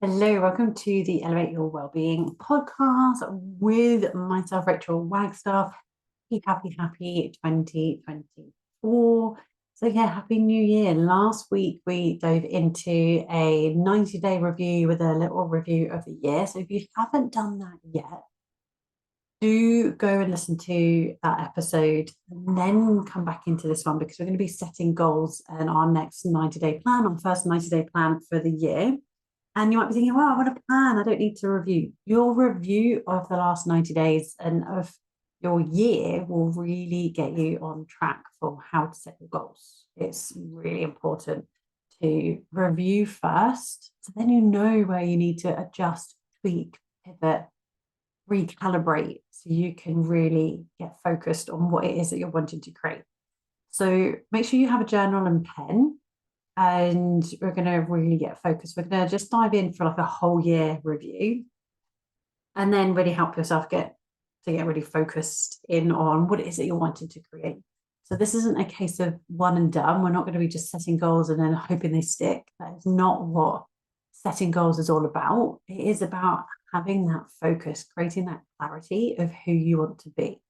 Hello, welcome to the Elevate Your Wellbeing podcast with myself, Rachael Wagstaffe. Happy 2024. So yeah, happy new year. Last week we dove into a 90-day review with a little review of the year. So if you haven't done that yet, do go and listen to that episode and then come back into this one because we're going to be setting goals and our next 90-day plan, our first 90-day plan for the year. And you might be thinking, well, I want a plan. I don't need to review. Your review of the last 90 days and of your year will really get you on track for how to set your goals. It's really important to review first, so then you know where you need to adjust, tweak, pivot, recalibrate, so you can really get focused on what it is that you're wanting to create. So make sure you have a journal and pen, and we're going to really get focused. We're going to just dive in for like a whole year review and then really help yourself get really focused in on what it is that you're wanting to create. So this isn't a case of one and done. We're not going to be just setting goals and then hoping they stick. That is not what setting goals is all about. It is about having that focus, creating that clarity of who you want to be.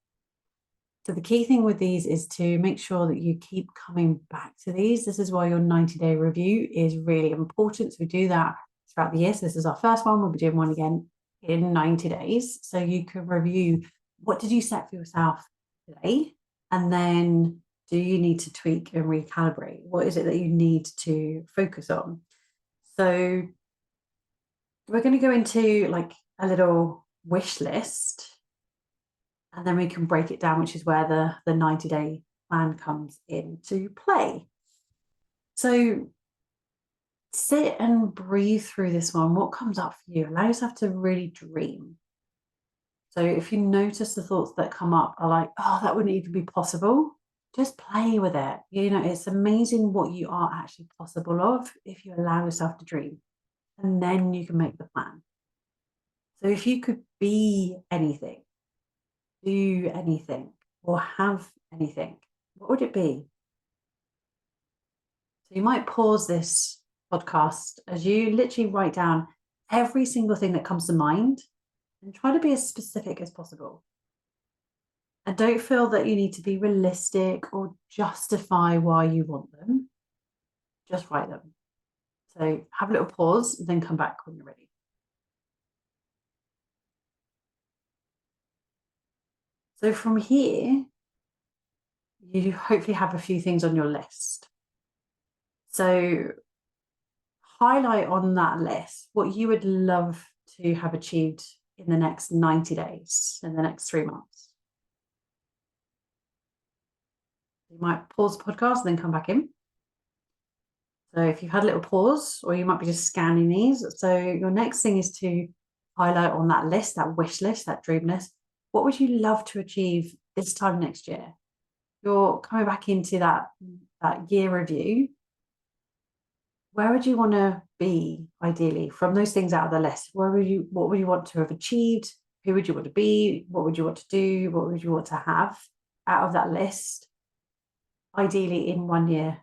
So the key thing with these is to make sure that you keep coming back to these. This is why your 90-day review is really important. So we do that throughout the year. So this is our first one. We'll be doing one again in 90 days. So you can review, what did you set for yourself today? And then do you need to tweak and recalibrate? What is it that you need to focus on? So we're going to go into like a little wish list, and then we can break it down, which is where the 90-day plan comes into play. So sit and breathe through this one. What comes up for you? Allow yourself to really dream. So if you notice the thoughts that come up are like, oh, that wouldn't even be possible, just play with it. You know, it's amazing what you are actually possible of if you allow yourself to dream. And then you can make the plan. So if you could be anything, do anything, or have anything, what would it be? So you might pause this podcast as you literally write down every single thing that comes to mind and try to be as specific as possible. And don't feel that you need to be realistic or justify why you want them. Just write them. So have a little pause and then come back when you're ready. So from here, you hopefully have a few things on your list. So highlight on that list what you would love to have achieved in the next 90 days, in the next 3 months. You might pause the podcast and then come back in. So if you've had a little pause, or you might be just scanning these. So your next thing is to highlight on that list, that wish list, that dream list. What would you love to achieve this time next year? You're coming back into that year review. Where would you want to be ideally from those things out of the list? What would you want to have achieved? Who would you want to be? What would you want to do? What would you want to have out of that list? Ideally in 1 year.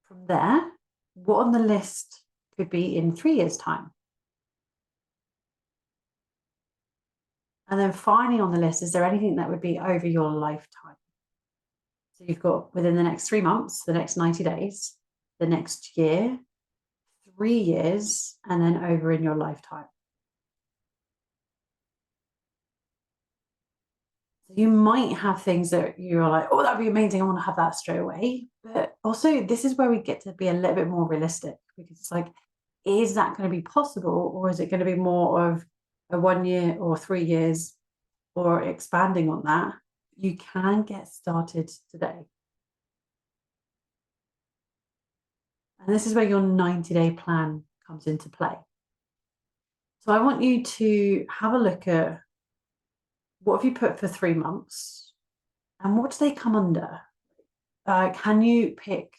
From there, what on the list could be in 3 years' time? And then finally on the list, is there anything that would be over your lifetime? So you've got within the next 3 months, the next 90 days, the next year, 3 years, and then over in your lifetime. So you might have things that you're like, oh, that'd be amazing. I want to have that straight away. But also, this is where we get to be a little bit more realistic, because it's like, is that going to be possible? Or is it going to be more of a 1 year or 3 years, or expanding on that? You can get started today. And this is where your 90-day plan comes into play. So I want you to have a look at, what have you put for 3 months? And what do they come under? Can you pick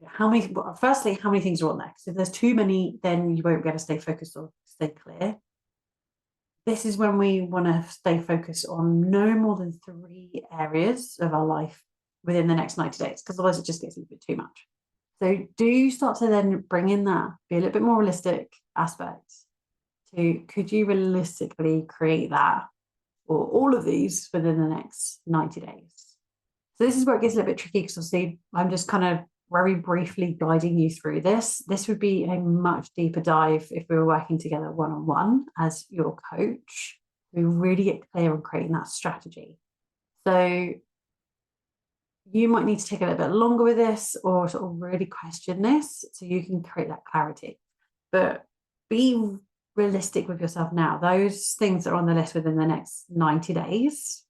how many, firstly, how many things are on there? Because if there's too many, then you won't be able to stay focused or stay clear. This is when we want to stay focused on no more than 3 areas of our life within the next 90 days, because otherwise it just gets a little bit too much. So do start to then bring in that, be a little bit more realistic aspect to, could you realistically create that or all of these within the next 90 days? So this is where it gets a little bit tricky, because obviously I'm just kind of very briefly guiding you through this. This would be a much deeper dive if we were working together one-on-one as your coach. We really get clear on creating that strategy. So you might need to take a little bit longer with this, or sort of really question this so you can create that clarity. But be realistic with yourself now. Those things that are on the list within the next 90 days,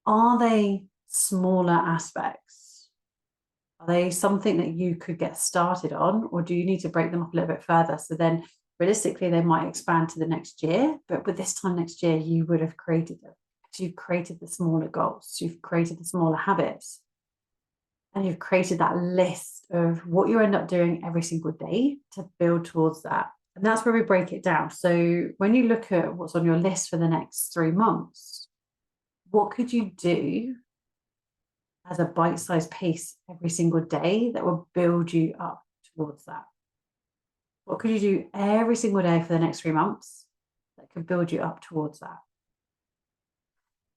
are they smaller aspects? Are they something that you could get started on, or do you need to break them up a little bit further? So then realistically, they might expand to the next year, but with this time next year, you would have created them. So you've created the smaller goals, you've created the smaller habits, and you've created that list of what you end up doing every single day to build towards that. And that's where we break it down. So when you look at what's on your list for the next 3 months, what could you do as a bite-sized pace every single day that will build you up towards that? What could you do every single day for the next 3 months that could build you up towards that?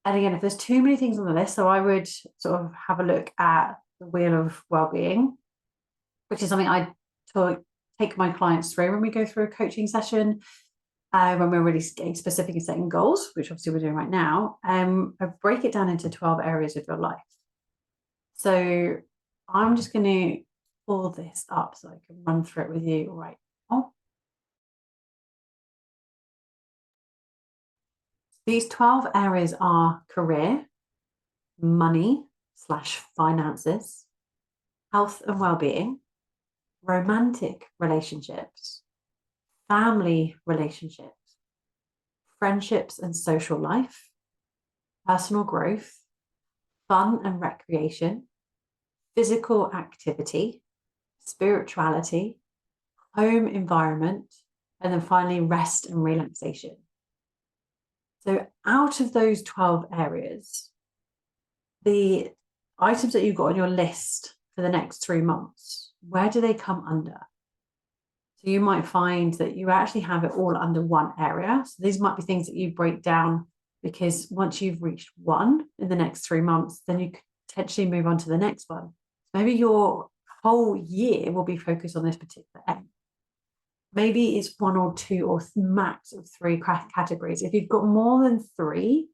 And again, if there's too many things on the list, so I would sort of have a look at the wheel of well-being, which is something I take my clients through when we go through a coaching session, when we're really getting specific and setting goals, which obviously we're doing right now. I break it down into 12 areas of your life. So I'm just going to pull this up so I can run through it with you right now. These 12 areas are career, money/finances, health and well-being, romantic relationships, family relationships, friendships and social life, personal growth, fun and recreation, physical activity, spirituality, home environment, and then finally rest and relaxation. So out of those 12 areas, the items that you've got on your list for the next 3 months, where do they come under? So you might find that you actually have it all under one area. So these might be things that you break down, because once you've reached one in the next 3 months, then you could potentially move on to the next one. Maybe your whole year will be focused on this particular area. Maybe it's 1 or 2 or max of 3 categories. If you've got more than 3,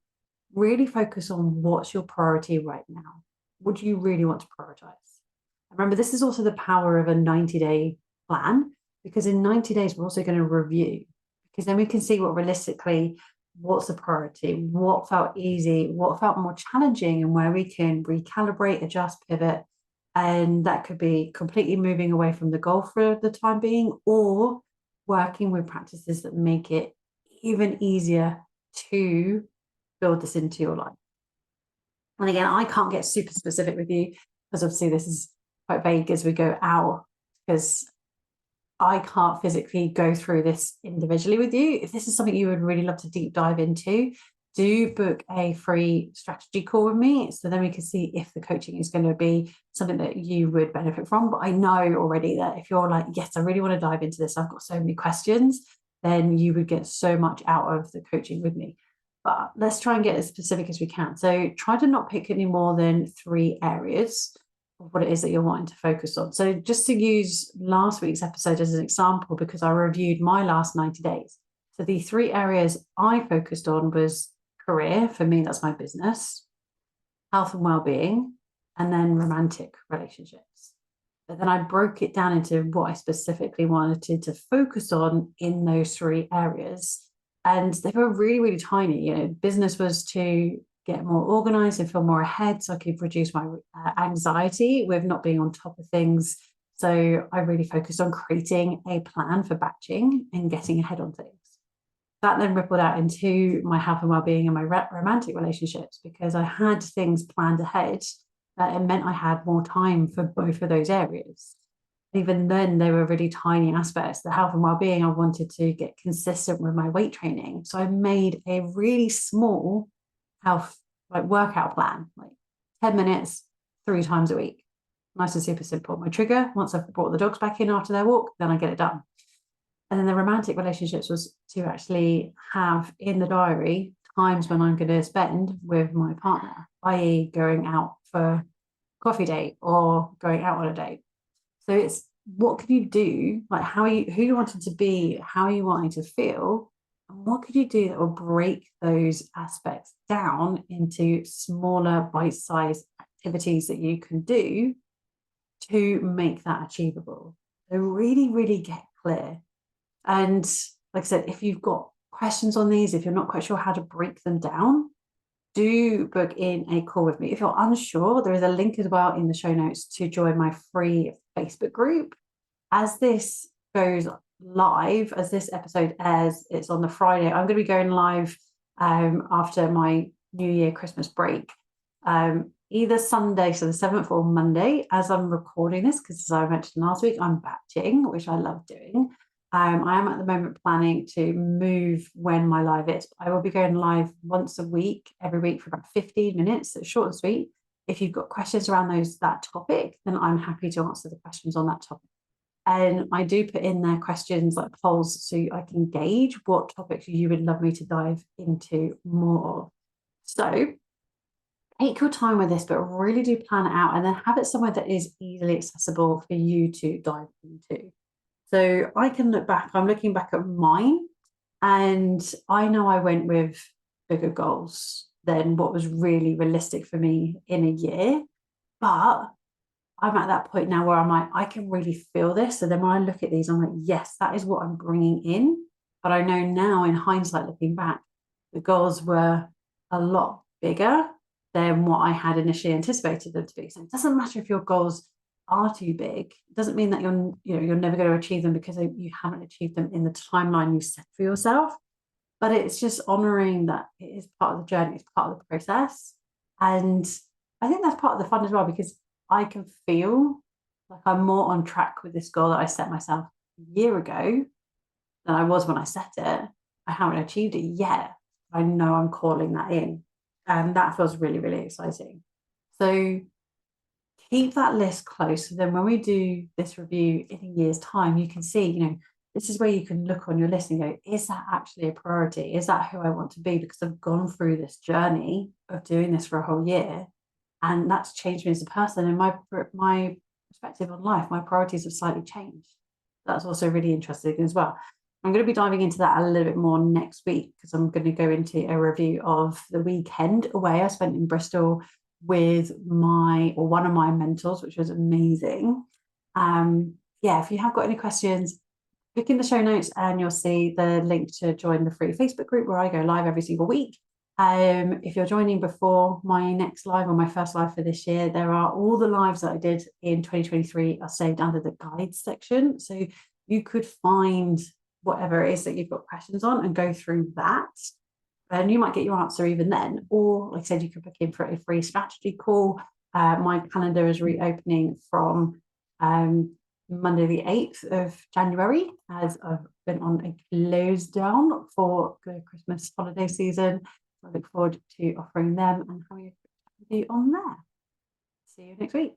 really focus on what's your priority right now. What do you really want to prioritize? Remember, this is also the power of a 90-day plan, because in 90 days, we're also going to review, because then we can see what realistically, what's the priority, what felt easy, what felt more challenging, and where we can recalibrate, adjust, pivot. And that could be completely moving away from the goal for the time being, or working with practices that make it even easier to build this into your life. And again, I can't get super specific with you, because obviously this is quite vague as we go out, because I can't physically go through this individually with you. If this is something you would really love to deep dive into, do book a free strategy call with me, so then we can see if the coaching is going to be something that you would benefit from. But I know already that if you're like, yes, I really want to dive into this, I've got so many questions, then you would get so much out of the coaching with me. But let's try and get as specific as we can. So try to not pick any more than 3 areas of what it is that you're wanting to focus on. So just to use last week's episode as an example, because I reviewed my last 90 days. So the 3 areas I focused on was career, for me, that's my business, health and well-being, and then romantic relationships. But then I broke it down into what I specifically wanted to focus on in those 3 areas. And they were really, really tiny. You know, business was to get more organized and feel more ahead, so I could reduce my anxiety with not being on top of things. So I really focused on creating a plan for batching and getting ahead on things. That then rippled out into my health and well-being and my romantic relationships, because I had things planned ahead that it meant I had more time for both of those areas. Even then, they were really tiny aspects. The health and well-being, I wanted to get consistent with my weight training. So I made a really small health workout plan, like 10 minutes, 3 times a week. Nice and super simple. My trigger, once I've brought the dogs back in after their walk, then I get it done. And then the romantic relationships was to actually have in the diary times when I'm going to spend with my partner, i.e. going out for coffee date or going out on a date. So it's what can you do? Like who you wanted to be, how you wanting to feel, and what could you do that will break those aspects down into smaller bite-sized activities that you can do to make that achievable. So really, really get clear. And like I said, if you've got questions on these, if you're not quite sure how to break them down, do book in a call with me. If you're unsure, there is a link as well in the show notes to join my free Facebook group. As this goes live, as this episode airs, it's on the Friday. I'm going to be going live after my New Year Christmas break, either Sunday, so the 7th, or Monday, as I'm recording this, because as I mentioned last week, I'm batching, which I love doing. I am at the moment planning to move when my live is. I will be going live once a week, every week for about 15 minutes. So short and sweet. If you've got questions around that topic, then I'm happy to answer the questions on that topic. And I do put in there questions like polls so I can gauge what topics you would love me to dive into more of. So take your time with this, but really do plan it out and then have it somewhere that is easily accessible for you to dive into. So I can look back, I'm looking back at mine, and I know I went with bigger goals than what was really realistic for me in a year. But I'm at that point now where I'm like, I can really feel this. So then when I look at these, I'm like, yes, that is what I'm bringing in. But I know now in hindsight, looking back, the goals were a lot bigger than what I had initially anticipated them to be. So it doesn't matter if your goals are too big. It doesn't mean that you're never going to achieve them because you haven't achieved them in the timeline you set for yourself. But it's just honoring that it is part of the journey, it's part of the process. And I think that's part of the fun as well, because I can feel like I'm more on track with this goal that I set myself a year ago than I was when I set it. I haven't achieved it yet. I know I'm calling that in. And that feels really, really exciting. So keep that list close. So then when we do this review in a year's time, you can see, this is where you can look on your list and go, is that actually a priority? Is that who I want to be? Because I've gone through this journey of doing this for a whole year. And that's changed me as a person. And my perspective on life, my priorities have slightly changed. That's also really interesting as well. I'm going to be diving into that a little bit more next week, because I'm going to go into a review of the weekend away I spent in Bristol with one of my mentors, which was amazing. If you have got any questions, click in the show notes and you'll see the link to join the free Facebook group where I go live every single week. If you're joining before my next live or my first live for this year, there are all the lives that I did in 2023 are saved under the guides section. So you could find whatever it is that you've got questions on and go through that. And you might get your answer even then. Or like I said, you could book in for a free strategy call. My calendar is reopening from Monday the 8th of January, as I've been on a close down for the Christmas holiday season. So I look forward to offering them and having a chat with you on there. See you next week.